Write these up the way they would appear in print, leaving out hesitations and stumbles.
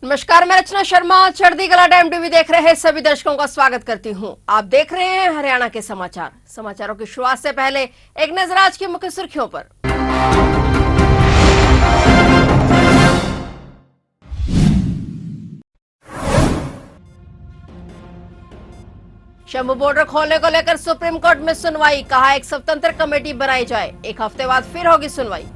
नमस्कार, मैं रचना शर्मा चढ़ती कला टाइम टीवी देख रहे सभी दर्शकों का स्वागत करती हूं। आप देख रहे हैं हरियाणा के समाचारों की शुरुआत से पहले एक नजर आज की मुख्य सुर्खियों पर। शंभू बॉर्डर खोलने को लेकर सुप्रीम कोर्ट में सुनवाई, कहा एक स्वतंत्र कमेटी बनाई जाए, एक हफ्ते बाद फिर होगी सुनवाई।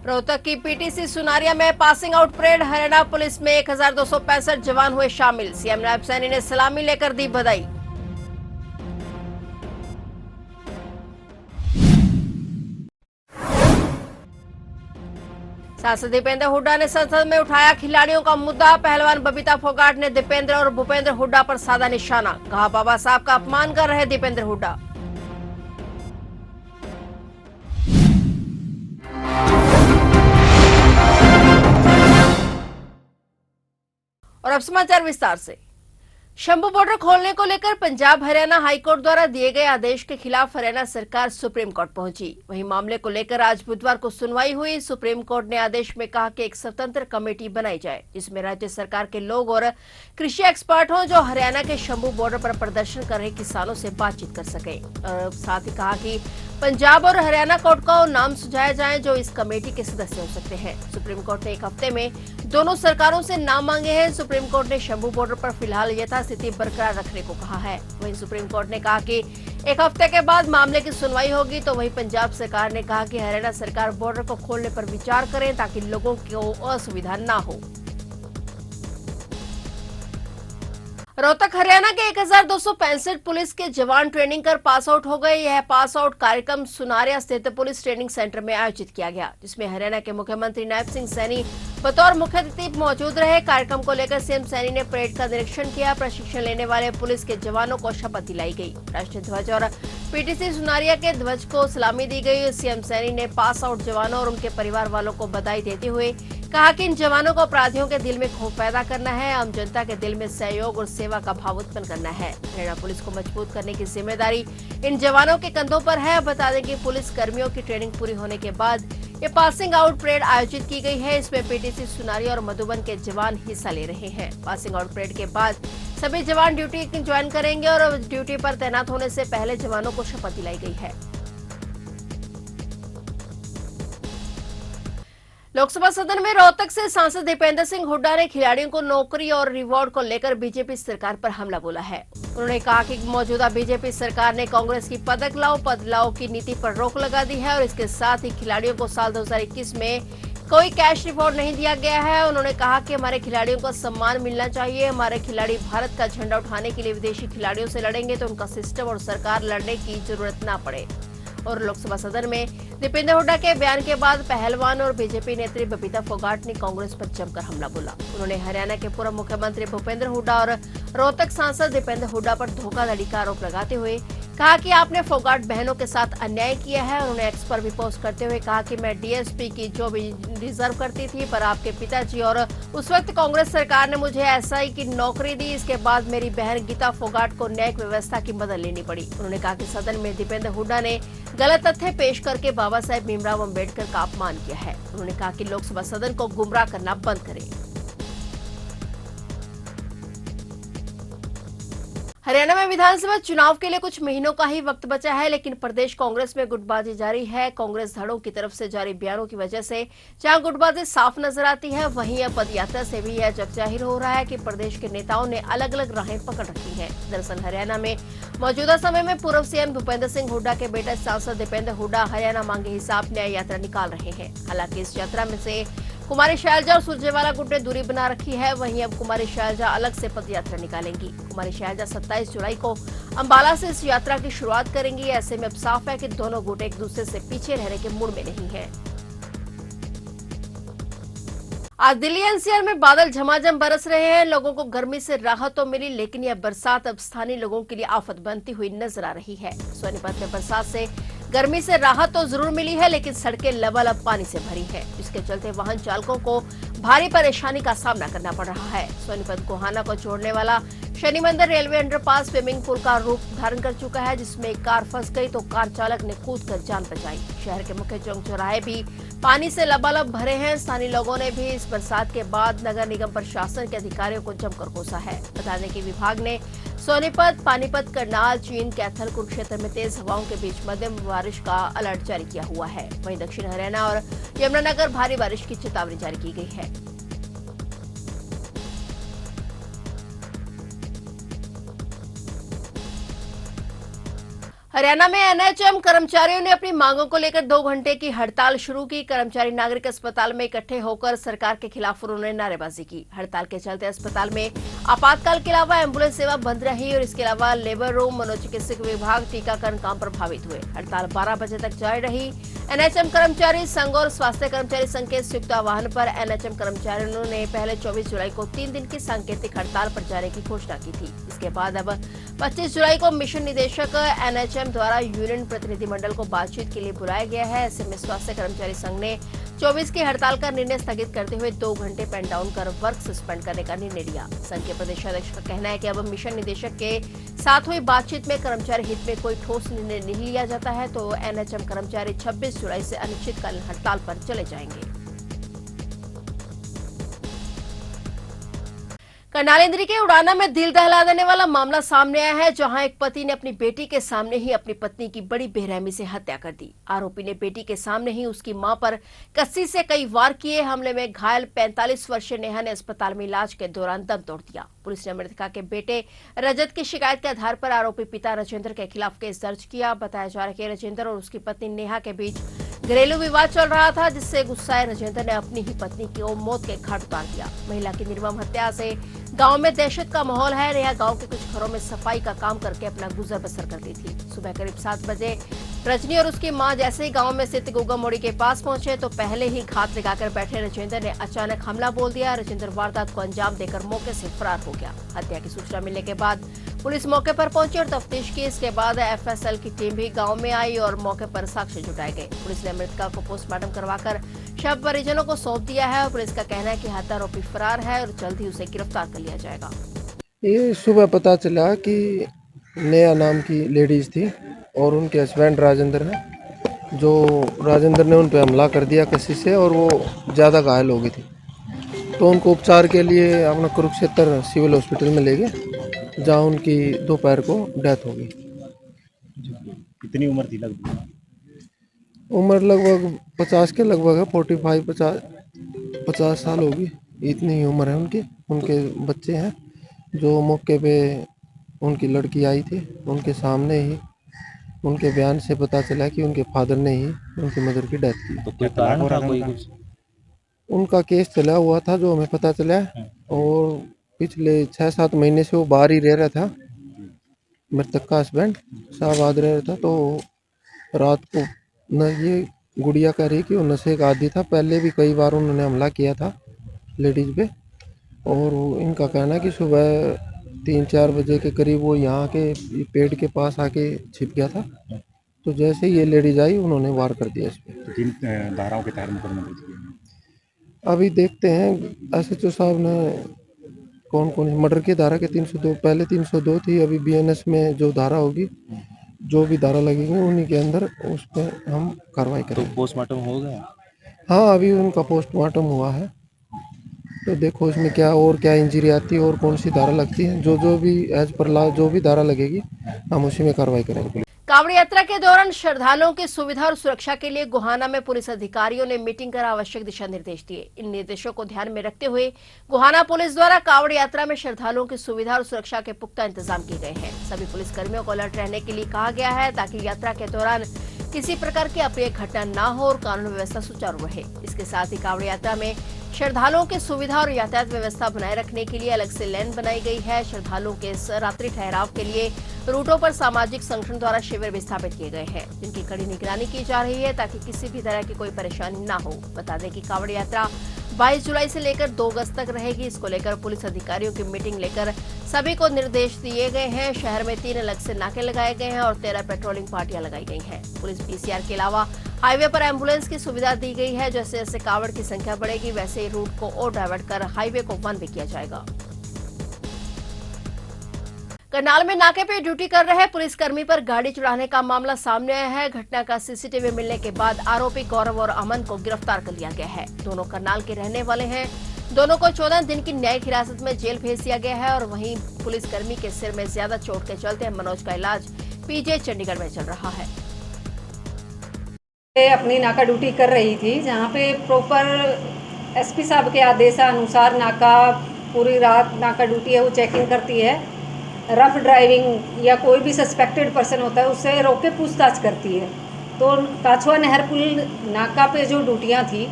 रोहतक की पीटीसी सुनारिया में passing out parade, Haryana police में 1265 जवान हुए शामिल, सीएम नायब सैनी ने सलामी लेकर दी बधाई। सांसद दीपेंद्र हुड्डा ने संसद में उठाया खिलाड़ियों का मुद्दा, पहलवान बबीता फोगाट ने दीपेंद्र और भूपेंद्र हुड्डा पर साधा निशाना, कहा बाबा साहब का अपमान कर रहे दीपेंद्र हुड्डा। और अब समाचार विस्तार से। शंभू बॉर्डर खोलने को लेकर पंजाब हरियाणा हाईकोर्ट द्वारा दिए गए आदेश के खिलाफ हरियाणा सरकार सुप्रीम कोर्ट पहुंची। वहीं मामले को लेकर आज बुधवार को सुनवाई हुई। सुप्रीम कोर्ट ने आदेश में कहा कि एक स्वतंत्र कमेटी बनाई जाए जिसमें राज्य सरकार के लोग और कृषि एक्सपर्ट हों जो हरियाणा के शंभू बॉर्डर पर प्रदर्शन कर रहे किसानों से बातचीत कर सके। और साथ ही कहा कि पंजाब और हरियाणा कोर्ट को नाम सुझाया जाए जो इस कमेटी के सदस्य हो सकते हैं। सुप्रीम कोर्ट ने एक हफ्ते में दोनों सरकारों से नाम मांगे हैं। सुप्रीम कोर्ट ने शंभू बॉर्डर पर फिलहाल यथास्थिति बरकरार रखने को कहा है। वहीं सुप्रीम कोर्ट ने कहा कि एक हफ्ते के बाद मामले की सुनवाई होगी। तो वहीं पंजाब सरकार ने कहा कि हरियाणा सरकार बॉर्डर को खोलने पर विचार करें ताकि लोगों को असुविधा न हो। रोहतक हरियाणा के 1265 पुलिस के जवान ट्रेनिंग कर पास आउट हो गए। यह पास आउट कार्यक्रम सुनारिया स्थित पुलिस ट्रेनिंग सेंटर में आयोजित किया गया जिसमें हरियाणा के मुख्यमंत्री नायब सिंह सैनी बतौर मुख्य अतिथि मौजूद रहे। कार्यक्रम को लेकर सीएम सैनी ने परेड का निरीक्षण किया। प्रशिक्षण लेने वाले पुलिस के जवानों को शपथ दिलाई गई। राष्ट्रीय ध्वज और पीटीसी सुनारिया के ध्वज को सलामी दी गई। सीएम सैनी ने पास आउट जवानों और उनके परिवार वालों को बधाई देते हुए कहा कि इन जवानों को अपराधियों के दिल में खौफ पैदा करना है, आम जनता के दिल में सहयोग और सेवा का भाव उत्पन्न करना है। हरियाणा पुलिस को मजबूत करने की जिम्मेदारी इन जवानों के कंधों पर है। बता दें कि पुलिस कर्मियों की ट्रेनिंग पूरी होने के बाद ये पासिंग आउट परेड आयोजित की गई है। इसमें पीटीसी सुनारिया और मधुबन के जवान हिस्सा ले रहे हैं। पासिंग आउट परेड के बाद सभी जवान ड्यूटी ज्वाइन करेंगे और ड्यूटी पर तैनात होने से पहले जवानों को शपथ दिलाई गई है। लोकसभा सदन में रोहतक से सांसद दीपेंद्र सिंह हुड्डा ने खिलाड़ियों को नौकरी और रिवॉर्ड को लेकर बीजेपी सरकार पर हमला बोला है। उन्होंने कहा कि मौजूदा बीजेपी सरकार ने कांग्रेस की पदक लाओ की नीति पर रोक लगा दी है और इसके साथ ही खिलाड़ियों को साल 2021 में कोई कैश रिवॉर्ड नहीं दिया गया है। उन्होंने कहा कि हमारे खिलाड़ियों को सम्मान मिलना चाहिए। हमारे खिलाड़ी भारत का झंडा उठाने के लिए विदेशी खिलाड़ियों से लड़ेंगे तो उनका सिस्टम और सरकार लड़ने की जरूरत न पड़े। और लोकसभा सदन में दीपेंद्र हुड्डा के बयान के बाद पहलवान और बीजेपी नेत्री बबीता फोगाट ने कांग्रेस पर जमकर हमला बोला। उन्होंने हरियाणा के पूर्व मुख्यमंत्री भूपेंद्र हुड्डा और रोहतक सांसद दीपेंद्र हुड्डा पर धोखाधड़ी का आरोप लगाते हुए कहा कि आपने फोगाट बहनों के साथ अन्याय किया है। उन्होंने एक्स पर भी पोस्ट करते हुए कहा कि मैं डीएसपी की जॉब डिजर्व करती थी पर आपके पिताजी और उस वक्त कांग्रेस सरकार ने मुझे एसआई की नौकरी दी। इसके बाद मेरी बहन गीता फोगाट को न्यायिक व्यवस्था की मदद लेनी पड़ी। उन्होंने कहा कि सदन में दीपेंद्र हुड्डा ने गलत तथ्य पेश करके बाबा साहेब भीमराव अम्बेडकर का अपमान किया है। उन्होंने कहा कि लोकसभा सदन को गुमराह करना बंद करें। हरियाणा में विधानसभा चुनाव के लिए कुछ महीनों का ही वक्त बचा है लेकिन प्रदेश कांग्रेस में गुटबाजी जारी है। कांग्रेस धड़ों की तरफ से जारी बयानों की वजह से जहां गुटबाजी साफ नजर आती है वहीं अब पदयात्रा से भी यह जगजाहिर हो रहा है कि प्रदेश के नेताओं ने अलग अलग राहें पकड़ रखी हैं। दरअसल हरियाणा में मौजूदा समय में पूर्व सीएम भूपेंद्र सिंह हुड्डा के बेटे सांसद दीपेंद्र हुड्डा हरियाणा मांगे हिसाब न्याय यात्रा निकाल रहे हैं। हालांकि इस यात्रा में से कुमारी शैलजा और सुरजेवाला गुट ने दूरी बना रखी है। वहीं अब कुमारी शैलजा अलग से पदयात्रा निकालेंगी। कुमारी शैलजा 27 जुलाई को अंबाला से इस यात्रा की शुरुआत करेंगी। ऐसे में अब साफ है कि दोनों गुट एक दूसरे से पीछे रहने के मूड में नहीं है। आज दिल्ली एनसीआर में बादल झमाझम बरस रहे हैं। लोगों को गर्मी से राहत तो मिली लेकिन यह बरसात अब स्थानीय लोगों के लिए आफत बनती हुई नजर आ रही है। सोनीपत में बरसात से गर्मी से राहत तो जरूर मिली है लेकिन सड़कें लबालब पानी से भरी है जिसके चलते वाहन चालकों को भारी परेशानी का सामना करना पड़ रहा है। सोनीपत गोहाना को जोड़ने वाला शनि मंदिर रेलवे अंडरपास स्विमिंग पूल का रूप धारण कर चुका है, जिसमें एक कार फंस गई तो कार चालक ने कूदकर जान बचाई। शहर के मुख्य चौक चौराहे भी पानी से लबालब भरे हैं। स्थानीय लोगों ने भी इस बरसात के बाद नगर निगम प्रशासन के अधिकारियों को जमकर कोसा है। बता दें कि विभाग ने सोनीपत, पानीपत, करनाल, चीन, कैथल, कुरुक्षेत्र में तेज हवाओं के बीच मध्यम बारिश का अलर्ट जारी किया हुआ है। वहीं दक्षिण हरियाणा और यमुनानगर भारी बारिश की चेतावनी जारी की गई है। हरियाणा में एनएचएम कर्मचारियों ने अपनी मांगों को लेकर 2 घंटे की हड़ताल शुरू की। कर्मचारी नागरिक अस्पताल में इकट्ठे होकर सरकार के खिलाफ उन्होंने नारेबाजी की। हड़ताल के चलते अस्पताल में आपातकाल के अलावा एम्बुलेंस सेवा बंद रही और इसके अलावा लेबर रूम, मनोचिकित्सक विभाग, टीकाकरण काम प्रभावित हुए। हड़ताल 12 बजे तक जारी रही। एनएचएम कर्मचारी संघ और स्वास्थ्य कर्मचारी संघ के संयुक्त आह्वान पर एनएचएम कर्मचारियों ने पहले 24 जुलाई को 3 दिन की सांकेतिक हड़ताल पर जाने की घोषणा की थी। इसके बाद अब 25 जुलाई को मिशन निदेशक एनएचएम द्वारा यूनियन प्रतिनिधिमंडल को बातचीत के लिए बुलाया गया है। ऐसे में स्वास्थ्य कर्मचारी संघ ने 24 की हड़ताल का निर्णय स्थगित करते हुए 2 घंटे पेन डाउन कर वर्क सस्पेंड करने का निर्णय लिया। संघ के प्रदेशाध्यक्ष का कहना है कि अब मिशन निदेशक के साथ हुई बातचीत में कर्मचारी हित में कोई ठोस निर्णय नहीं लिया जाता है तो एनएचएम कर्मचारी 26 जुलाई से अनिश्चितकालीन हड़ताल पर चले जाएंगे। करनाल इंद्री के उड़ाना में दिल दहला देने वाला मामला सामने आया है, जहां एक पति ने अपनी बेटी के सामने ही अपनी पत्नी की बड़ी बेरहमी से हत्या कर दी। आरोपी ने बेटी के सामने ही उसकी मां पर कस्सी से कई वार किए। हमले में घायल 45 वर्षीय नेहा ने अस्पताल में इलाज के दौरान दम तोड़ दिया। पुलिस ने मृतका के बेटे रजत की शिकायत के आधार पर आरोपी पिता राजेंद्र के खिलाफ केस दर्ज किया। बताया जा रहा है कि राजेंद्र और उसकी पत्नी नेहा के बीच घरेलू विवाद चल रहा था, जिससे गुस्साए राजेंद्र ने अपनी ही पत्नी को मौत के घाट उतार दिया। महिला की निर्मम हत्या से गांव में दहशत का माहौल है। नेहा गांव के कुछ घरों में सफाई का काम करके अपना गुजर बसर करती थी। सुबह करीब 7 बजे रजनी और उसकी मां जैसे ही गांव में स्थित गोगा मोड़ी के पास पहुंचे तो पहले ही घात लगाकर बैठे राजेंद्र ने अचानक हमला बोल दिया। राजेंद्र वारदात को अंजाम देकर मौके से फरार हो गया। हत्या की सूचना मिलने के बाद पुलिस मौके पर पहुंची और तफ्तीश की। इसके बाद एफएसएल की टीम भी गांव में आई और मौके पर साक्ष्य जुटाए गए। पुलिस ने मृतका को पोस्टमार्टम करवाकर शव परिजनों को सौंप दिया है। पुलिस का कहना है कि हत्या आरोपी फरार है और जल्द ही उसे गिरफ्तार कर लिया जाएगा। ये सुबह पता चला कि नेहा नाम की लेडीज थी और उनके हस्बैंड राजेंद्र है, जो राजेंद्र ने उन पर हमला कर दिया कसी से और वो ज़्यादा घायल हो गई थी। तो उनको उपचार के लिए अपना कुरुक्षेत्र सिविल हॉस्पिटल में ले गए, जहाँ उनकी दोपहर को डेथ हो गई। कितनी उम्र थी लगभग? उम्र लगभग 50 के लगभग है, 50 साल होगी, इतनी ही उम्र है उनकी। उनके बच्चे हैं। जो मौके पे उनकी लड़की आई थी, उनके सामने ही उनके बयान से पता चला कि उनके फादर ने ही उनकी मदर की डेथ की। तो कोई कारण था कोई कुछ? उनका केस चला हुआ था जो हमें पता चला, और पिछले 6-7 महीने से वो बाहर ही रह रहा था। मृतक का हस्बैंड शाहबाद रह रहा था। तो रात को न ये गुड़िया कह रही कि वो नशे का आदी था। पहले भी कई बार उन्होंने हमला किया था लेडीज़ पे। और इनका कहना कि सुबह 3-4 बजे के करीब वो यहाँ के पेड़ के पास आके छिप गया था। तो जैसे ही ये लेडीज आई उन्होंने वार कर दिया इस पर। तो किन धाराओं के तहत मुकदमा दर्ज किया? अभी देखते हैं एसएचओ साहब ने कौन कौन मर्डर की धारा के 302, पहले 302 थी। अभी बीएनएस में जो धारा होगी, जो भी धारा लगेगी उन्हीं के अंदर उस पर हम कार्रवाई करेंगे। तो पोस्टमार्टम हो गया? हाँ, अभी उनका पोस्टमार्टम हुआ है। तो देखो इसमें क्या और क्या इंजरी आती है और कौन सी धारा लगती है। जो भी एज पर लॉ जो भी धारा लगेगी हम उसी में कार्रवाई करेंगे। कांवड़ यात्रा के दौरान श्रद्धालुओं की सुविधा और सुरक्षा के लिए गोहाना में पुलिस अधिकारियों ने मीटिंग कर आवश्यक दिशा निर्देश दिए। इन निर्देशों को ध्यान में रखते हुए गोहाना पुलिस द्वारा कांवड़ यात्रा में श्रद्धालुओं की सुविधा और सुरक्षा के पुख्ता इंतजाम किए गए हैं। सभी पुलिसकर्मियों को अलर्ट रहने के लिए कहा गया है ताकि यात्रा के दौरान किसी प्रकार की अप्रिय घटना न हो और कानून व्यवस्था सुचारू रहे। इसके साथ ही कांवड़ यात्रा में श्रद्धालुओं की सुविधा और यातायात व्यवस्था बनाए रखने के लिए अलग से लेन बनाई गई है। श्रद्धालुओं के रात्रि ठहराव के लिए रूटों पर सामाजिक संगठन द्वारा शिविर भी स्थापित किए गए हैं, जिनकी कड़ी निगरानी की जा रही है ताकि किसी भी तरह की कोई परेशानी न हो। बता दें कि कांवड़ यात्रा 22 जुलाई से लेकर 2 अगस्त तक रहेगी। इसको लेकर पुलिस अधिकारियों की मीटिंग लेकर सभी को निर्देश दिए गए हैं। शहर में 3 अलग से नाके लगाए गए हैं और 13 पेट्रोलिंग पार्टियां लगाई गई हैं। पुलिस पीसीआर के अलावा हाईवे पर एम्बुलेंस की सुविधा दी गई है। जैसे जैसे कांवड़ की संख्या बढ़ेगी वैसे ही रूट को और डाइवर्ट कर हाईवे को 1 भी किया जाएगा। करनाल में नाके पे ड्यूटी कर रहे पुलिसकर्मी पर गाड़ी चढ़ाने का मामला सामने आया है। घटना का सीसीटीवी मिलने के बाद आरोपी गौरव और अमन को गिरफ्तार कर लिया गया है। दोनों करनाल के रहने वाले हैं। दोनों को 14 दिन की न्यायिक हिरासत में जेल भेज दिया गया है और वहीं पुलिसकर्मी के सिर में ज्यादा चोट के चलते मनोज का इलाज पीजी चंडीगढ़ में चल रहा है। अपनी नाका ड्यूटी कर रही थी, जहाँ पे प्रॉपर एसपी साहब के आदेशानुसार नाका पूरी रात नाका ड्यूटी है वो चेकिंग करती है। रफ ड्राइविंग या कोई भी सस्पेक्टेड पर्सन होता है उससे रोक के पूछताछ करती है। तो काछुआ नहर पुल नाका पे जो ड्यूटियाँ थी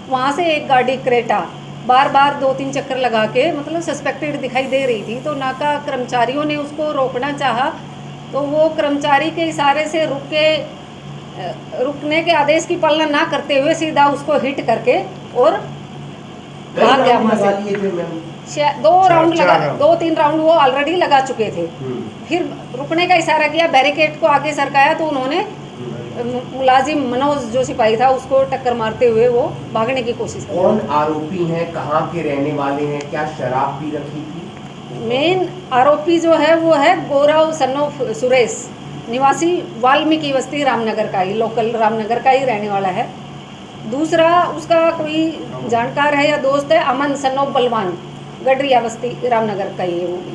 वहाँ से एक गाड़ी क्रेटा बार बार 2-3 चक्कर लगा के मतलब सस्पेक्टेड दिखाई दे रही थी। तो नाका कर्मचारियों ने उसको रोकना चाहा तो वो कर्मचारी के इशारे से रुकने के आदेश की पालना ना करते हुए सीधा उसको हिट करके और भाग गया वहाँ से। 2-3 राउंड वो ऑलरेडी लगा चुके थे। फिर रुकने का इशारा किया, बैरिकेड को आगे सरकाया तो उन्होंने मुलाजिम मनोज जो सिपाही था उसको टक्कर मारते हुए वो भागने की कोशिश की। कौन आरोपी हैं, कहाँ के रहने वाले हैं, क्या शराब पी रखी थी? मेन आरोपी जो है वो है गौरव सन ऑफ सुरेश, निवासी वाल्मीकि बस्ती रामनगर का ही, लोकल रामनगर का ही रहने वाला है। दूसरा उसका कोई जानकार है या दोस्त है अमन सन ऑफ बलवान, गडरिया बस्ती रामनगर का ही है वो भी।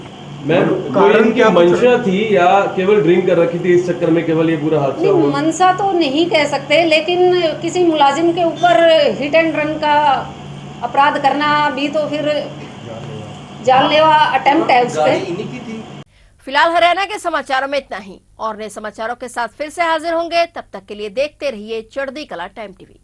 मैम कोई इनकी मंशा थी या केवल ड्रिंक कर रखी थी, इस चक्कर में केवल ये पूरा हादसा हुआ? मंशा तो नहीं कह सकते, लेकिन किसी मुलाजिम के ऊपर हिट एंड रन का अपराध करना भी तो फिर जानलेवा अटेम्प्ट है उस पर। फिलहाल हरियाणा के समाचारों में इतना ही। और नए समाचारों के साथ फिर से हाजिर होंगे, तब तक के लिए देखते रहिए चढ़ती कला टाइम टीवी।